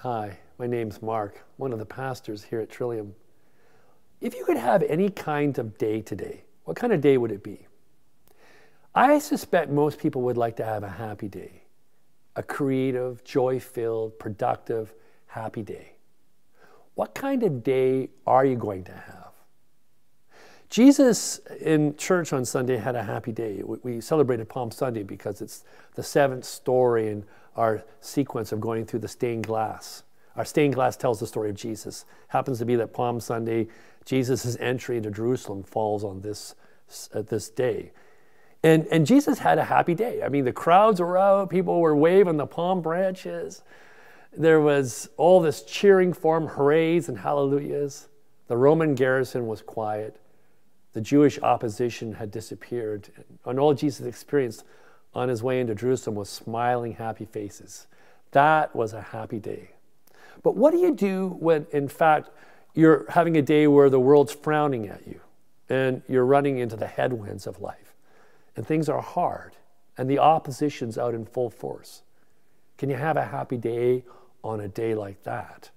Hi, my name's Mark, one of the pastors here at Trillium. If you could have any kind of day today, what kind of day would it be? I suspect most people would like to have a happy day, a creative, joy-filled, productive, happy day. What kind of day are you going to have? Jesus in church on Sunday had a happy day. We celebrated Palm Sunday because it's the seventh story in our sequence of going through the stained glass. Our stained glass tells the story of Jesus. Happens to be that Palm Sunday, Jesus' entry into Jerusalem falls on this day. And Jesus had a happy day. I mean, the crowds were out, people were waving the palm branches. There was all this cheering for him, hoorays and hallelujahs. The Roman garrison was quiet. The Jewish opposition had disappeared. And all Jesus experienced on his way into Jerusalem was smiling, happy faces. That was a happy day. But what do you do when, in fact, you're having a day where the world's frowning at you and you're running into the headwinds of life and things are hard and the opposition's out in full force? Can you have a happy day on a day like that?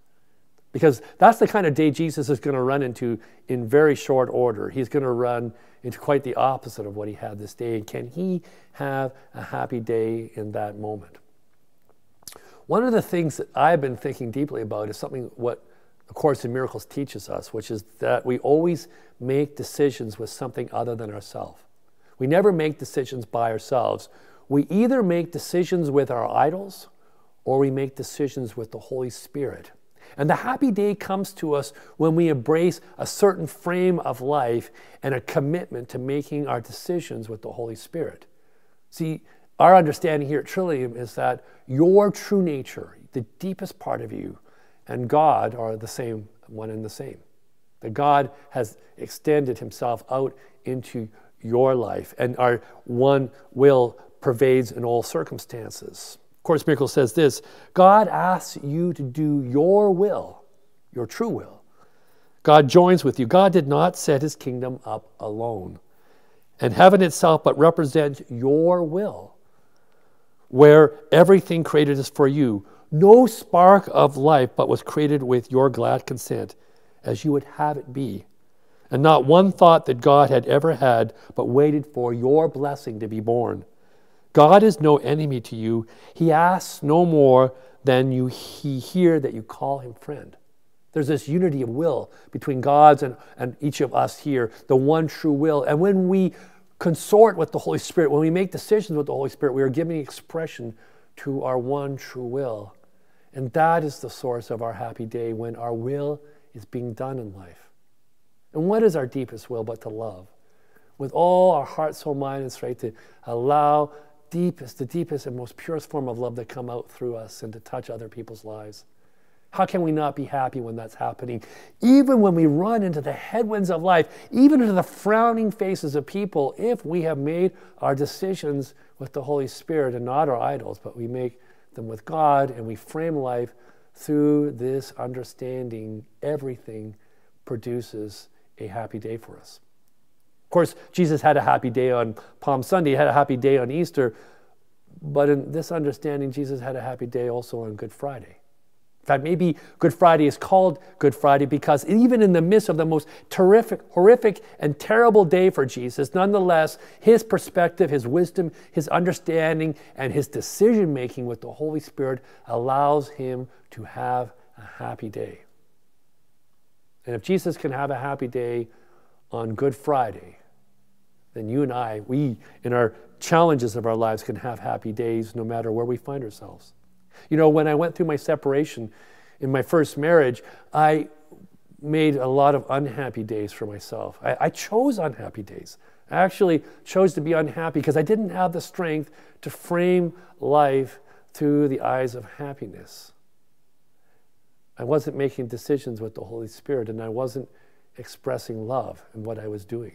Because that's the kind of day Jesus is going to run into in very short order. He's going to run into quite the opposite of what he had this day. And can he have a happy day in that moment? One of the things that I've been thinking deeply about is something what A Course in Miracles teaches us, which is that we always make decisions with something other than ourselves. We never make decisions by ourselves. We either make decisions with our idols or we make decisions with the Holy Spirit. And the happy day comes to us when we embrace a certain frame of life and a commitment to making our decisions with the Holy Spirit. See, our understanding here at Trillium is that your true nature, the deepest part of you, and God are the same, one and the same. That God has extended himself out into your life, and our one will pervades in all circumstances. Course in Miracles says this: God asks you to do your will, your true will. God joins with you. God did not set his kingdom up alone. And heaven itself but represents your will, where everything created is for you. No spark of life but was created with your glad consent, as you would have it be. And not one thought that God had ever had but waited for your blessing to be born. God is no enemy to you. He asks no more than he hear that you call him friend. There's this unity of will between God's and each of us here, the one true will. And when we consort with the Holy Spirit, when we make decisions with the Holy Spirit, we are giving expression to our one true will. And that is the source of our happy day, when our will is being done in life. And what is our deepest will but to love? With all our heart, soul, mind, and strength, to allow the deepest and most purest form of love to come out through us and to touch other people's lives. How can we not be happy when that's happening? Even when we run into the headwinds of life, even into the frowning faces of people, if we have made our decisions with the Holy Spirit and not our idols, but we make them with God and we frame life through this understanding, everything produces a happy day for us. Of course, Jesus had a happy day on Palm Sunday. He had a happy day on Easter. But in this understanding, Jesus had a happy day also on Good Friday. In fact, maybe Good Friday is called Good Friday because even in the midst of the most terrific, horrific, and terrible day for Jesus, nonetheless, his perspective, his wisdom, his understanding, and his decision-making with the Holy Spirit allows him to have a happy day. And if Jesus can have a happy day on Good Friday, then you and I, we, in our challenges of our lives, can have happy days no matter where we find ourselves. You know, when I went through my separation in my first marriage, I made a lot of unhappy days for myself. I chose unhappy days. I actually chose to be unhappy because I didn't have the strength to frame life through the eyes of happiness. I wasn't making decisions with the Holy Spirit, and I wasn't expressing love in what I was doing.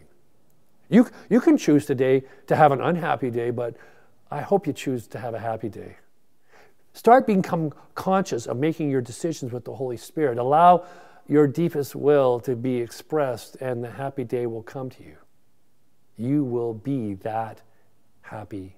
You can choose today to have an unhappy day, but I hope you choose to have a happy day. Start becoming conscious of making your decisions with the Holy Spirit. Allow your deepest will to be expressed, and the happy day will come to you. You will be that happy